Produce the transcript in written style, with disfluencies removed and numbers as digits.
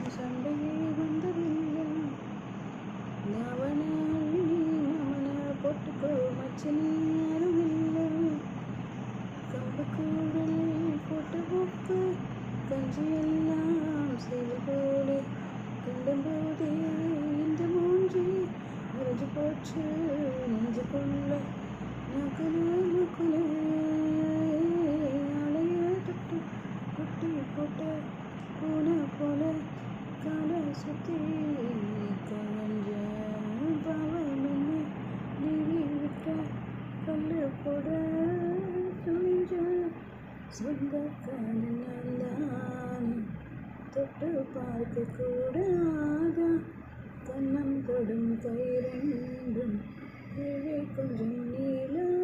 சண்டையே வந்ததில்லை. நவன நீ நமன போட்டுக்கோ மச்சனி யாரும் இல்லை. கம்பு கூடல் போட்டு உப்பு கஞ்சி எல்லாம் செய்து போலே கண்டம்போதே இந்த மூஞ்சி முறிஞ்சு போச்சு நெஞ்சுக்குள்ள நகுல அலைய தொட்டு கொட்டி போட்ட பூனை போல காலை சுற்றி கவஞ்ச பாவம் என்ன நீவி விட்ட கல்லு போட துணிஞ்ச சொந்தக்காரன் தொட்டு பார்க்க கூடாத கண்ணம் தொடும் கை ரெண்டும் கொஞ்சம் நீளம்